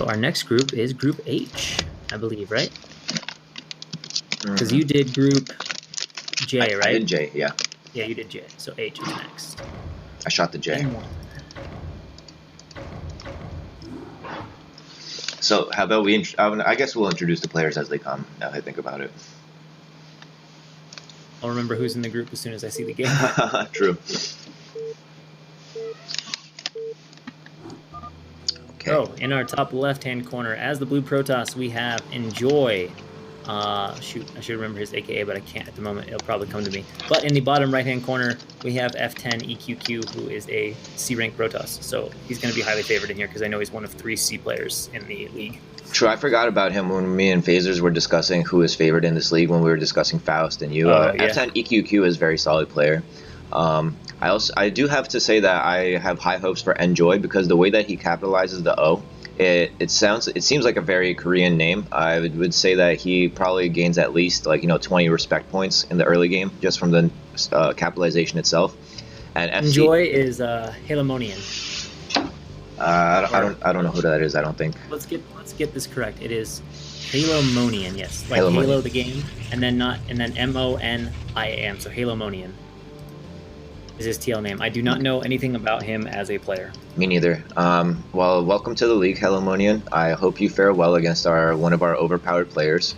So our next group is Group H, I believe, right? Because you did Group J, right? I did J, yeah. Yeah, you did J. So H is next. I shot the J. So how about we? I guess we'll introduce the players as they come. Now that I think about it. I'll remember who's in the group as soon as I see the game. True. Okay. So in our top left-hand corner, as the blue Protoss, we have Enjoy. Shoot, I should remember his AKA, but I can't at the moment. It'll probably come to me. But in the bottom right-hand corner, we have F10 EQQ, who is a C-rank Protoss. So he's going to be highly favored in here because I know he's one of 3 C players in the league. True, I forgot about him when me and Phasers were discussing who is favored in this league when we were discussing Faust and you. Yeah. F10 EQQ is a very solid player. I do have to say that I have high hopes for Enjoy because the way that he capitalizes the O, it seems like a very Korean name. I would say that he probably gains at least 20 respect points in the early game just from the capitalization itself. And Enjoy is Halomonian. I don't know who that is. I don't think. Let's get this correct. It is Halomonian. Yes, like Halomonian. Halo the game, and then MONIAM. So Halomonian is his TL name. I do not know anything about him as a player. Me neither. Well, welcome to the league, Halomonian. I hope you fare well against one of our overpowered players.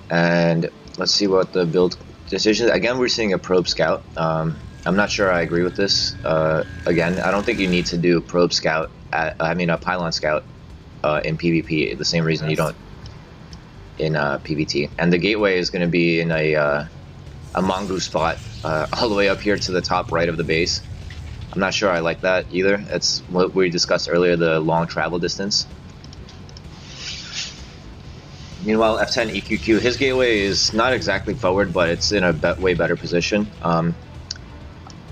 And let's see what the build decisions. Again, we're seeing a probe scout. I'm not sure I agree with this. Again, I don't think you need to do probe scout. A pylon scout in PvP. The same reason you don't in PvT. And the gateway is going to be in a mongoose spot all the way up here to the top right of the base. I'm not sure I like that either. It's what we discussed earlier, the long travel distance. Meanwhile, F10 EQQ, his gateway is not exactly forward, but it's in a way better position.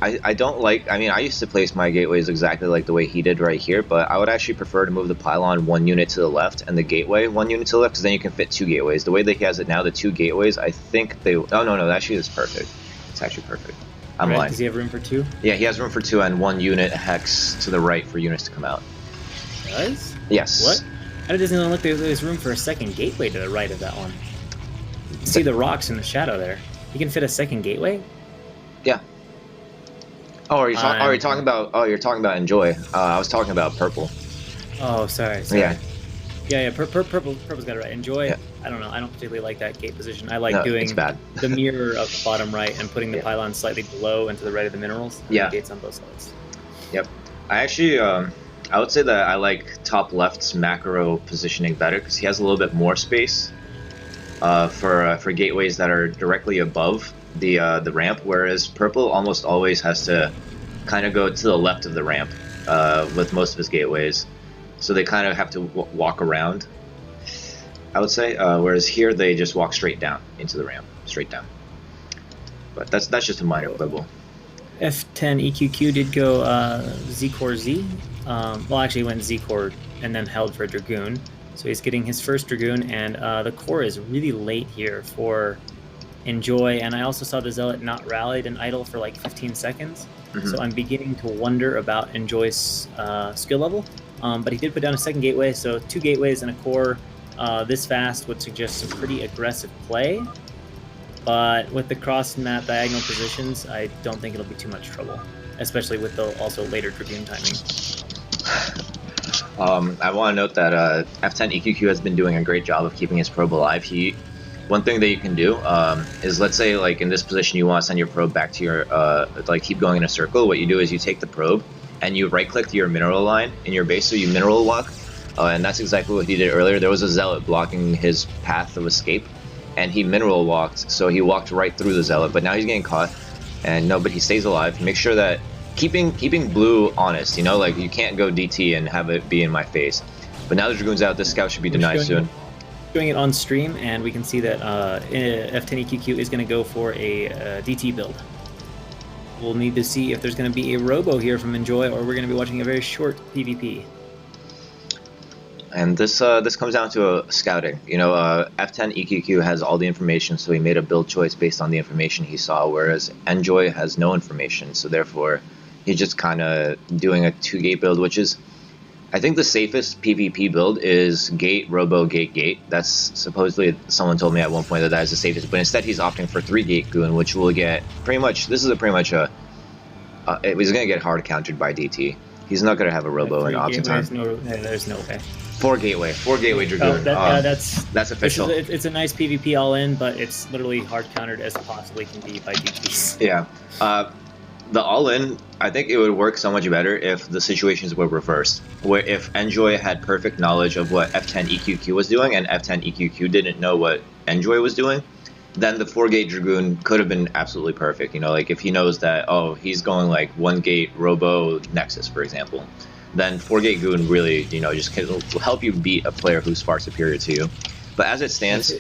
I don't like, I used to place my gateways exactly like the way he did right here, but I would actually prefer to move the pylon 1 unit to the left and the gateway 1 unit to the left, because then you can fit 2 gateways. The way that he has it now, the 2 gateways, I think they, no, actually it's perfect. It's actually perfect. I'm lying. Does he have room for 2? Yeah, he has room for 2 and 1 unit hex to the right for units to come out. Does? Yes. What? How does it look like there's room for a second gateway to the right of that one? You see the rocks in the shadow there. You can fit a second gateway? Yeah. Oh, you're talking about Enjoy. I was talking about purple. Oh, sorry. Yeah. Purple's got it right. Enjoy. Yeah. I don't know. I don't particularly like that gate position. I like doing the mirror of the bottom right and putting the pylon slightly below and to the right of the minerals. And the gates on both sides. Yep. I actually, I would say that I like top left's macro positioning better because he has a little bit more space for gateways that are directly above the ramp, whereas purple almost always has to kind of go to the left of the ramp with most of his gateways, so they kind of have to walk around, I would say, whereas here they just walk straight down into the ramp, straight down. But that's just a minor quibble. F10 EQQ did go Z-Core Z. Well, actually went Z-Core and then held for Dragoon, so he's getting his first Dragoon, and the core is really late here for Enjoy, and I also saw the Zealot not rallied and idle for like 15 seconds, so I'm beginning to wonder about Enjoy's skill level, but he did put down a second gateway, so 2 gateways and a core this fast would suggest some pretty aggressive play, but with the cross-map diagonal positions, I don't think it'll be too much trouble, especially with the also later Dragoon timing. I want to note that F10 EQQ has been doing a great job of keeping his probe alive. One thing that you can do is, let's say, like in this position, you want to send your probe back to your, keep going in a circle. What you do is you take the probe and you right-click to your mineral line in your base, so you mineral walk, and that's exactly what he did earlier. There was a Zealot blocking his path of escape, and he mineral walked, so he walked right through the Zealot, but now he's getting caught, but he stays alive. Make sure that keeping blue honest, like you can't go DT and have it be in my face. But now the Dragoon's out, this scout should be denied soon. Doing it on stream, and we can see that F10 EQQ is going to go for a DT build. We'll need to see if there's going to be a robo here from Enjoy, or we're going to be watching a very short PvP. And this comes down to scouting. F10 EQQ has all the information, so he made a build choice based on the information he saw, whereas Enjoy has no information, so therefore he's just kind of doing a 2-gate build, which is I think the safest PvP build is Gate, Robo, Gate, Gate. That's supposedly, someone told me at one point that is the safest, but instead he's opting for 3 Gate Goon, which will get pretty much, this is pretty much a, he's going to get hard countered by DT. He's not going to have a Robo in option time. There's no way. 4 Gateway Dragoon. That's official. It's a nice PvP all in, but it's literally hard countered as possibly can be by DTs. Yeah. The all-in, I think it would work so much better if the situations were reversed. Where if Enjoy had perfect knowledge of what F10 EQQ was doing and F10 EQQ didn't know what Enjoy was doing, then the 4-gate Dragoon could have been absolutely perfect. You know, like if he knows that, oh, he's going like 1-gate Robo Nexus, for example, then 4-gate Goon really, you know, just will help you beat a player who's far superior to you. But as it stands,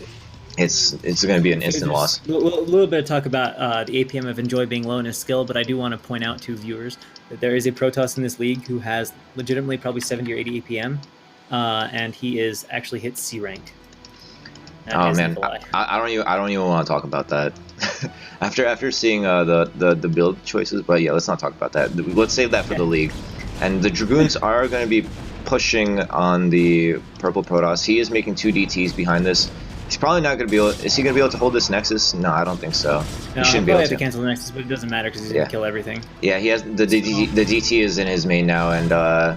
it's going to be an instant loss. A little bit of talk about the APM of Enjoy being low in his skill, but I do want to point out to viewers that there is a Protoss in this league who has legitimately probably 70 or 80 APM, and he is actually hit C ranked. Oh man, I don't even want to talk about that. after seeing the build choices, but yeah, let's not talk about that. Let's save that for the league. And the Dragoons are going to be pushing on the purple Protoss. He is making 2 DTs behind this. He's probably not going to be able. Is he going to be able to hold this Nexus? No, I don't think so. No, he shouldn't be able to cancel the Nexus, but it doesn't matter because he's going to kill everything. Yeah, he has the DT is in his main now, and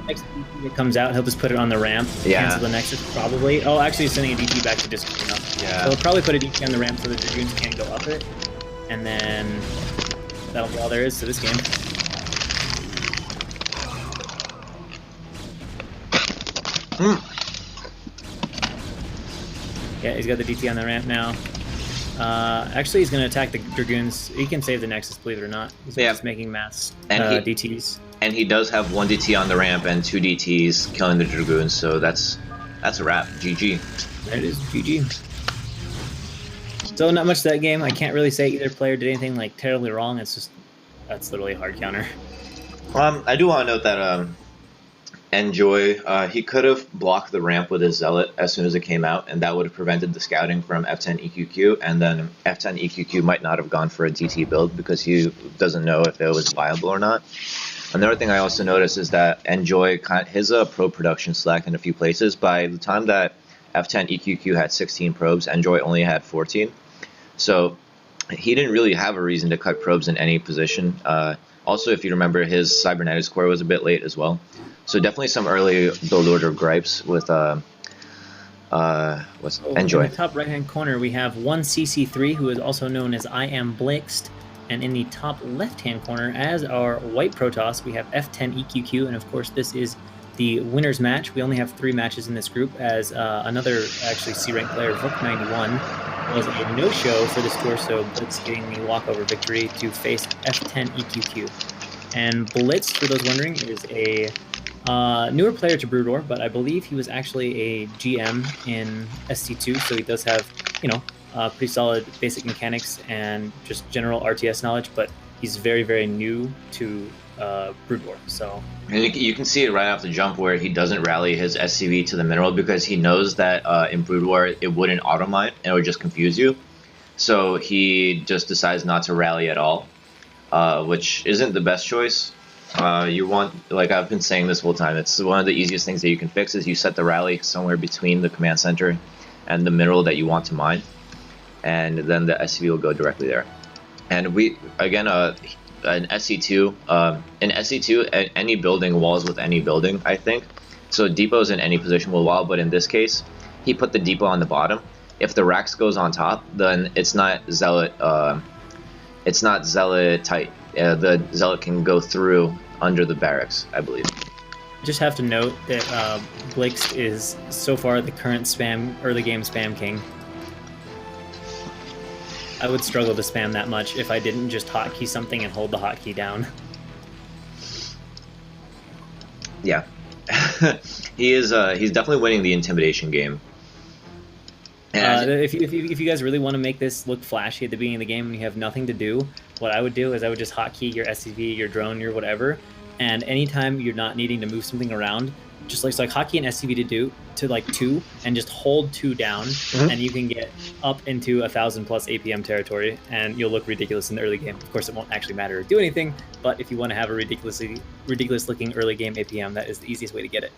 next it comes out, he'll just put it on the ramp. Yeah. Cancel the Nexus probably. Oh, actually, he's sending a DT back to Discord. Yeah. So he'll probably put a DT on the ramp so the Dragoons can't go up it, and then that'll be all there is to this game. Yeah, he's got the DT on the ramp now. Actually, he's going to attack the Dragoons. He can save the Nexus, believe it or not. He's just making mass DTs. And he does have 1 DT on the ramp and 2 DTs killing the Dragoons, so that's a wrap. GG. There it is, GG. So not much to that game. I can't really say either player did anything like terribly wrong. It's just, that's literally a hard counter. I do want to note that Enjoy, he could have blocked the ramp with his Zealot as soon as it came out, and that would have prevented the scouting from F10 EQQ, and then F10 EQQ might not have gone for a DT build because he doesn't know if it was viable or not. Another thing I also noticed is that Enjoy, his probe production slacked in a few places. By the time that F10 EQQ had 16 probes, Enjoy only had 14. So he didn't really have a reason to cut probes in any position. Also, if you remember, his cybernetics core was a bit late as well. So definitely some early build order gripes with Enjoy. In the top right-hand corner, we have one CC3, who is also known as I Am Blixt. And in the top left-hand corner, as our white Protoss, we have F10 EQQ. And of course, this is the winner's match. We only have 3 matches in this group, as another actually C-rank player, Vook91, was a no-show for this tour, so Blitz getting the walkover victory to face F10 EQQ. And Blitz, for those wondering, is a newer player to Brood War, but I believe he was actually a GM in SC2, so he does have, you know, pretty solid basic mechanics and just general RTS knowledge, but he's very, very new to Brood War. So, and you can see it right off the jump where he doesn't rally his SCV to the mineral because he knows that in Brood War it wouldn't auto-mine and it would just confuse you. So he just decides not to rally at all, which isn't the best choice. You want, like I've been saying this whole time, it's one of the easiest things that you can fix is you set the rally somewhere between the command center and the mineral that you want to mine, and then the SCV will go directly there. And we, again, in SC2, any building walls with any building, I think. So depots in any position will wall, but in this case, he put the depot on the bottom. If the Rax goes on top, then it's not Zealot. It's not Zealot tight. The Zealot can go through under the barracks, I believe. Just have to note that Blixt is so far the current early game spam king. I would struggle to spam that much if I didn't just hotkey something and hold the hotkey down. Yeah, he's definitely winning the intimidation game. If you guys really want to make this look flashy at the beginning of the game and you have nothing to do, what I would do is I would just hotkey your SCV, your drone, your whatever, and anytime you're not needing to move something around, just like hotkey an SCV to like 2 and just hold 2 down, and you can get up into 1,000+ APM territory, and you'll look ridiculous in the early game. Of course, it won't actually matter or do anything, but if you want to have a ridiculous looking early game APM, that is the easiest way to get it.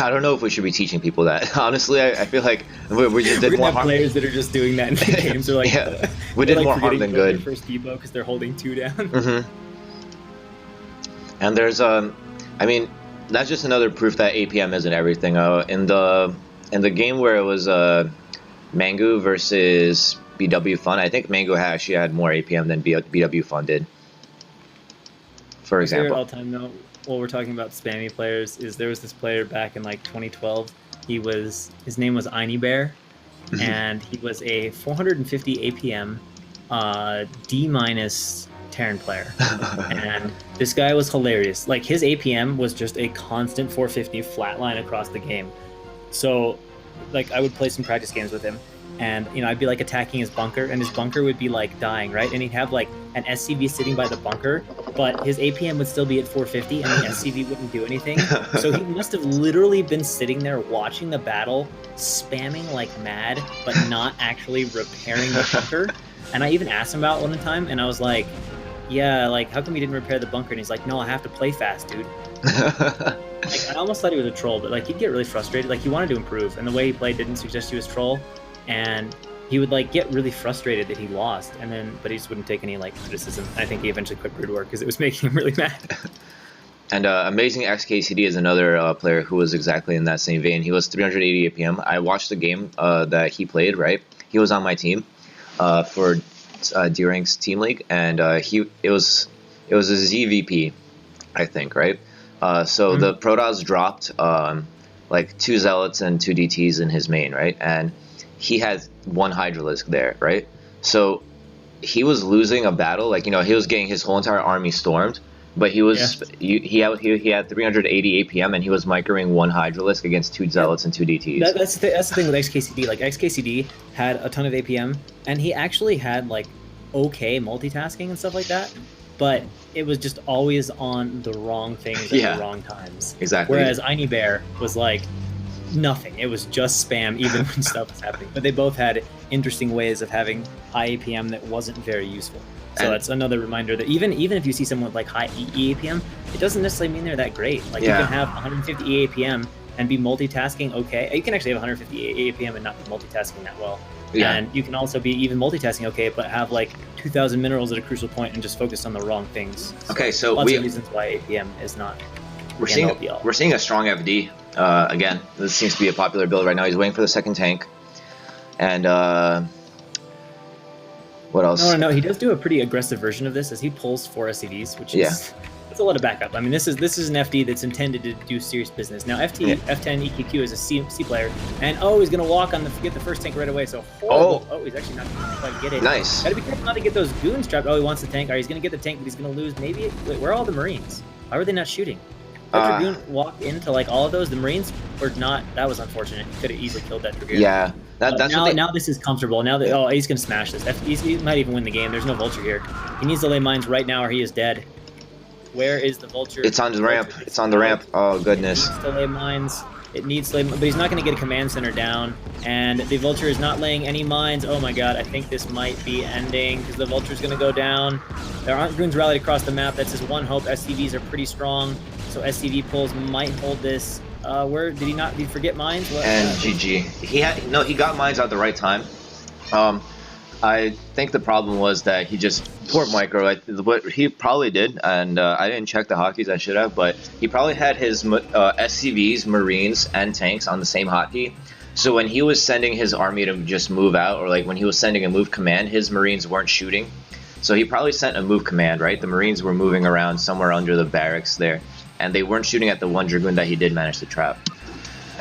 I don't know if we should be teaching people that. Honestly, I feel like we just We're did gonna more have harm. players that are just doing that in the games. They're like, Yeah, we they're did like more harm forgetting than to their good. first depot because they're holding 2 down. Hmm. And there's I mean, that's just another proof that APM isn't everything. In the game where it was Mangu versus BW Fun, I think Mangu actually had more APM than BW Fun did. For My favorite example. all-time though, while we're talking about spammy players, is there was this player back in like 2012. His name was Einie Bear, and he was a 450 APM D minus Terran player. And this guy was hilarious. Like his APM was just a constant 450 flatline across the game. So like I would play some practice games with him, and I'd be like attacking his bunker, and his bunker would be like dying, right? And he'd have like an SCV sitting by the bunker, but his APM would still be at 450 and the SCV wouldn't do anything. So he must have literally been sitting there watching the battle, spamming like mad, but not actually repairing the bunker. And I even asked him about it one time, and I was like, yeah, like, how come you didn't repair the bunker? And he's like, no, I have to play fast, dude. Like, I almost thought he was a troll, but like he'd get really frustrated. Like he wanted to improve, and the way he played didn't suggest he was troll. And he would like get really frustrated that he lost, and then but he just wouldn't take any like criticism. I think he eventually quit Brood War because it was making him really mad. And Amazing XKCD is another player who was exactly in that same vein. He was 380 APM. I watched the game that he played. Right, he was on my team for D-Rank's team league, and it was a ZVP, I think. Right, so the Protoss dropped like 2 Zealots and 2 DTs in his main. Right, and he had 1 Hydralisk there, right? So he was losing a battle, like he was getting his whole entire army stormed, but he was he had 380 APM and he was microing 1 Hydralisk against 2 Zealots and 2 DTs. That's the thing with XKCD. Like XKCD had a ton of APM, and he actually had like okay multitasking and stuff like that, but it was just always on the wrong things at the wrong times. Exactly. Whereas Einie Bear was like nothing. It was just spam even when stuff was happening. But they both had interesting ways of having high APM that wasn't very useful. So that's another reminder that even if you see someone with like high EE APM, it doesn't necessarily mean they're that great. Like you can have 150 APM and be multitasking okay. You can actually have 150 APM and not be multitasking that well. Yeah. And you can also be even multitasking okay, but have like 2,000 minerals at a crucial point and just focus on the wrong things. So okay, so lots of reasons why APM is not. We're seeing a strong FD. Again, this seems to be a popular build right now. He's waiting for the second tank, and what else? No. He does do a pretty aggressive version of this as he pulls 4 SCVs, which is that's a lot of backup. I mean, this is an FD that's intended to do serious business. Now, F10 EQQ is a C player, and he's gonna walk on get the first tank right away. So he's actually not gonna quite get it. Nice. Gotta be careful not to get those goons trapped. He wants the tank. He's gonna get the tank, but he's gonna lose. Maybe. Wait, where are all the Marines? Why were they not shooting? The Dragoon walked into like all of those. The Marines were not. That was unfortunate. He could have easily killed that Dragoon. Yeah, that's now this is comfortable. Now that he's gonna smash this. He might even win the game. There's no vulture here. He needs to lay mines right now, or he is dead. Where is the vulture? It's on the ramp. It's on the ramp. Oh goodness. It needs to lay mines. It needs to lay, but he's not going to get a command center down. And the vulture is not laying any mines. Oh my god! I think this might be ending because the vulture is going to go down. There aren't goons rallied across the map. That's his one hope. SCVs are pretty strong. So SCV pulls might hold this. Where did he not? Did he forget mines? And GG. He got mines at the right time. I think the problem was that he just poor micro. What he probably did, and I didn't check the hotkeys. I should have, but he probably had his SCVs, Marines, and tanks on the same hotkey. So when he was sending his army to just move out, or like when he was sending a move command, his Marines weren't shooting. So he probably sent a move command, right? The Marines were moving around somewhere under the barracks there, and they weren't shooting at the 1 Dragoon that he did manage to trap.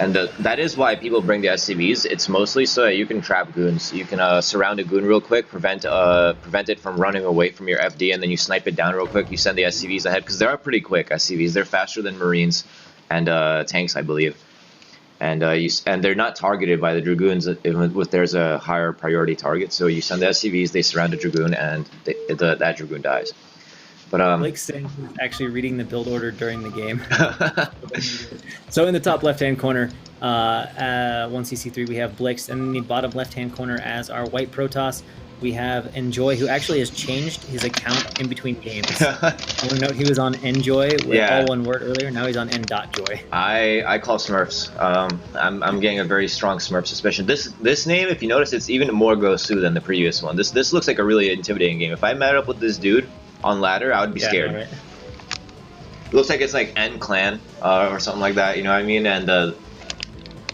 And that is why people bring the SCVs. It's mostly so that you can trap goons. You can surround a goon real quick, prevent it from running away from your FD, and then you snipe it down real quick. You send the SCVs ahead, because they are pretty quick, SCVs. They're faster than Marines and tanks, I believe. And they're not targeted by the Dragoons if there's a higher priority target. So you send the SCVs, they surround a Dragoon, and that Dragoon dies. But Blake saying he's actually reading the build order during the game. So in the top left-hand corner, 1CC3, we have Blix, and in the bottom left-hand corner as our white Protoss. we have Enjoy, who actually has changed his account in between games. I want to note he was on Enjoy with Yeah. all one word earlier. Now he's on N.Joy. I call Smurfs. I'm getting a very strong Smurf suspicion. This name, if you notice, it's even more Gosu than the previous one. This looks like a really intimidating game. If I met up with this dude on ladder, I would be scared. Right. It looks like it's like N Clan or something like that. You know what I mean?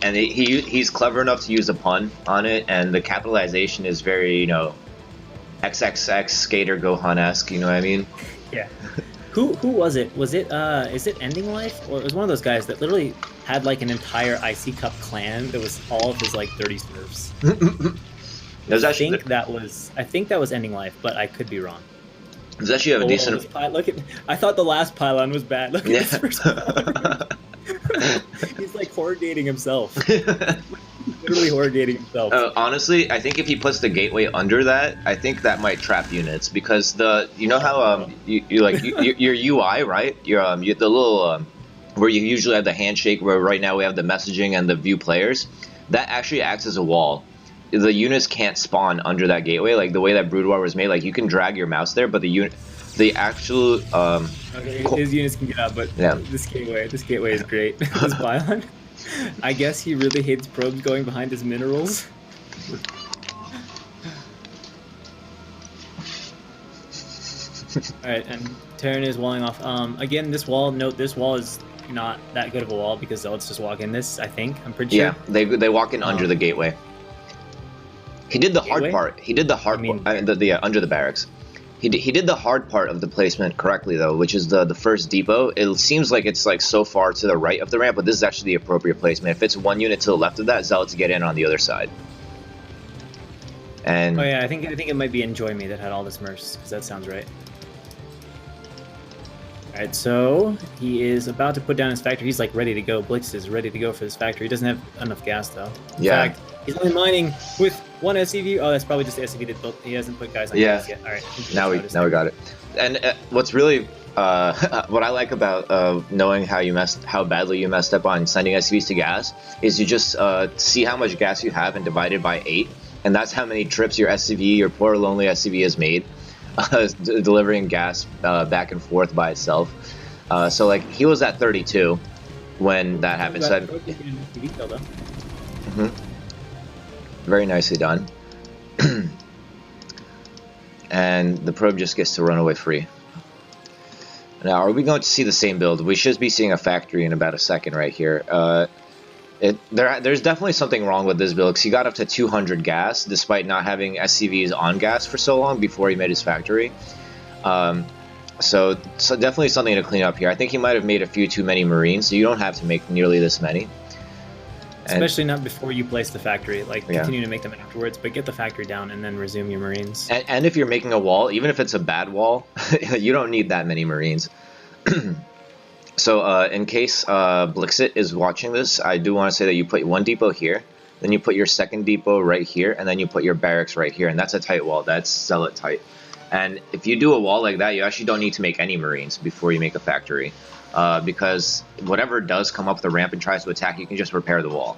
And he's clever enough to use a pun on it, and the capitalization is very, you know, XXX Skater Gohan-esque. You know what I mean? Yeah. Who was it? Was it is it Ending Life, or it was one of those guys that literally had like an entire IC Cup clan that was all of his like 30 Smurfs? I think that was Ending Life, but I could be wrong. Does actually have a decent. Look at. I thought the last pylon was bad. Look at this first pylon. He's like horror-gating himself. Literally horror-gating himself. Honestly, I think if he puts the gateway under that, I think that might trap units, because you know how your UI, right? The little where you usually have the handshake, where right now we have the messaging and the view players, that actually acts as a wall. The units can't spawn under that gateway, like the way that Brood War was made. Like you can drag your mouse there, but the actual okay, his units can get out, but yeah. This gateway is great. This pylon, I guess he really hates probes going behind his minerals. All right, and Terran is walling off. Again, this wall. Note this wall is not that good of a wall because let's just walk in this. I think I'm pretty sure. Yeah, they walk in under the gateway. He did the hard part. He did the hard part. Under the barracks. He did the hard part of the placement correctly though, which is the first depot. It seems like it's like so far to the right of the ramp, but this is actually the appropriate placement. If it's one unit to the left of that, Zealots get in on the other side. And oh yeah, I think it might be Enjoy Me that had all the Smurfs, because that sounds right. Alright, so he is about to put down his factory. He's like ready to go. Blix is ready to go for this factory. He doesn't have enough gas though. In fact, he's only mining with one SCV. Oh, that's probably just the SCV that built. He hasn't put guys on gas yet. Alright. Now we got it. And what's really what I like about knowing how badly you messed up on sending SCVs to gas is you just see how much gas you have and divide it by 8, and that's how many trips your SCV, your poor lonely SCV, has made. Delivering gas back and forth by itself. So like he was at 32 when that happened. So very nicely done. And the probe just gets to run away free. Now, are we going to see the same build? We should be seeing a factory in about a second right here. There's definitely something wrong with this build, because he got up to 200 gas despite not having SCVs on gas for so long before he made his factory. So definitely something to clean up here. I think he might have made a few too many Marines, so you don't have to make nearly this many. Especially not before you place the factory. Like, continue to make them afterwards, but get the factory down and then resume your Marines. And if you're making a wall, even if it's a bad wall, you don't need that many Marines. So in case Blixit is watching this, I do want to say that you put one depot here, then you put your second depot right here, and then you put your barracks right here, and that's a tight wall. That's Zealot tight. And if you do a wall like that, you actually don't need to make any Marines before you make a factory, because whatever does come up the ramp and tries to attack, you can just repair the wall.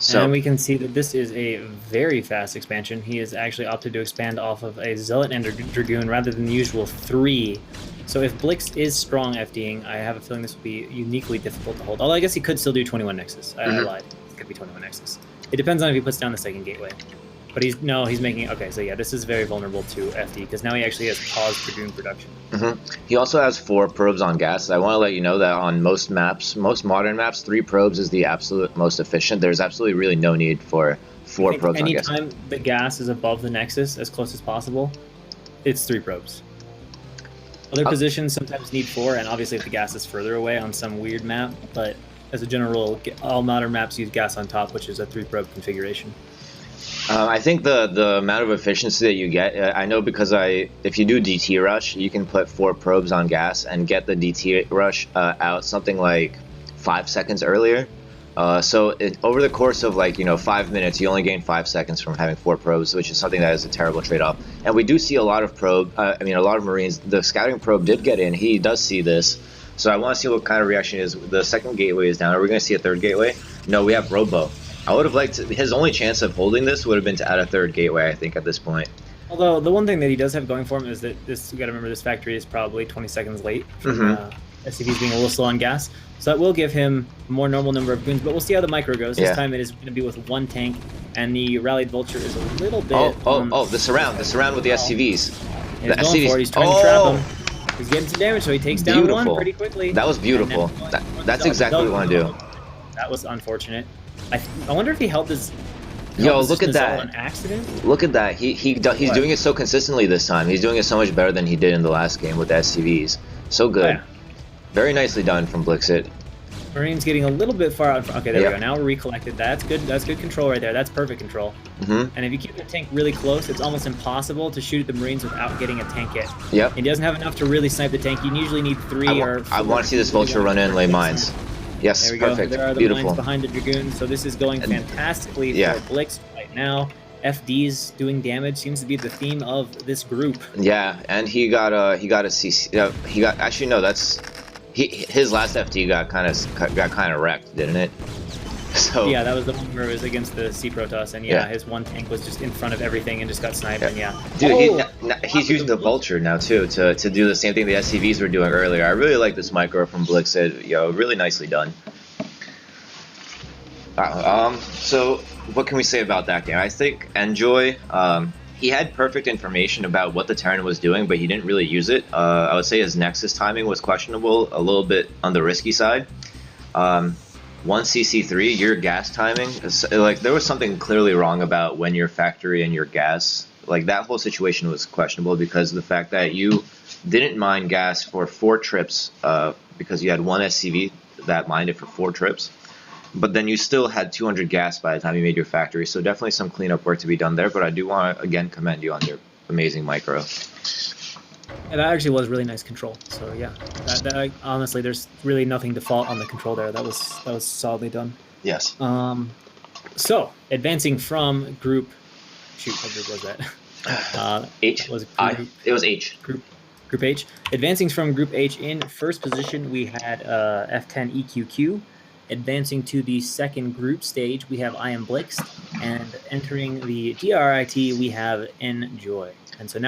So, and we can see that this is a very fast expansion. He has actually opted to expand off of a Zealot and a Dragoon rather than the usual 3. So if Blix is strong FDing, I have a feeling this will be uniquely difficult to hold. Although I guess he could still do 21 Nexus. I lied. It could be 21 Nexus. It depends on if he puts down the second gateway. But he's making... Okay, so yeah, this is very vulnerable to FD, because now he actually has paused Dragoon production. He also has 4 probes on gas. I want to let you know that on most maps, most modern maps, 3 probes is the absolute most efficient. There's absolutely really no need for 4 probes on gas. Anytime the gas is above the Nexus, as close as possible, it's 3 probes. Other positions sometimes need 4, and obviously if the gas is further away on some weird map, but as a general rule, all modern maps use gas on top, which is a 3-probe configuration. I think the amount of efficiency that you get, I know because if you do DT rush, you can put 4 probes on gas and get the DT rush out something like 5 seconds earlier. So over the course of 5 minutes, you only gain 5 seconds from having 4 probes, which is something that is a terrible trade-off. And we do see a lot of a lot of Marines. The scouting probe did get in. He does see this. So I want to see what kind of reaction is. The second gateway is down. Are we going to see a third gateway? No, we have Robo. I would have liked his only chance of holding this would have been to add a third gateway, I think, at this point. Although the one thing that he does have going for him is that this, you got to remember, this factory is probably 20 seconds late from SCVs being a little slow on gas. So that will give him a more normal number of goons, but we'll see how the micro goes. This time it is going to be with one tank, and the rallied vulture is a little bit... the surround with the SCVs. He's going for it. He's trying to trap him. He's getting some damage, so he takes down one pretty quickly. That was beautiful. That's exactly what we want to do. That was unfortunate. I wonder if he held his... Yo, look at that! An accident? Look at that! He's doing it so consistently this time. He's doing it so much better than he did in the last game with the SCVs. So good. Oh, yeah. Very nicely done from Blixit. Marine's getting a little bit far out. Okay, there we go. Now we're recollected. That's good. That's good control right there. That's perfect control. And if you keep the tank really close, it's almost impossible to shoot at the Marines without getting a tank hit. Yep. He doesn't have enough to really snipe the tank. You usually need 3 or 4. I want to see this vulture run in and lay mines. Yes, there we perfect. Go. There are the Beautiful. mines behind the Dragoon, so this is going fantastically for Blix right now. FD's doing damage seems to be the theme of this group. Yeah, and he got a CC. Actually no, that's his last FD got kind of wrecked, didn't it? So yeah, that was the one where it was against the Sea Protoss, and his one tank was just in front of everything and just got sniped. And dude, he's using the vulture now too to do the same thing the SCVs were doing earlier. I really like this micro from Blixit. Yo, really nicely done. So what can we say about that game? I think Enjoy, he had perfect information about what the Terran was doing, but he didn't really use it. I would say his Nexus timing was questionable, a little bit on the risky side. 1cc3, your gas timing, like there was something clearly wrong about when your factory and your gas, like that whole situation was questionable because of the fact that you didn't mine gas for 4 trips because you had one SCV that mined it for 4 trips. But then you still had 200 gas by the time you made your factory, so definitely some cleanup work to be done there, but I do want to, again, commend you on your amazing micro. Yeah, that actually was really nice control, so yeah. Honestly, there's really nothing to fault on the control there. That was solidly done. Yes. So, advancing from group... Shoot, what group was that? H? It was H. Group H. Advancing from Group H, in first position, we had F10 EQQ. Advancing to the second group stage, we have I Am Blix, and entering the DRIT, we have Enjoy. And so now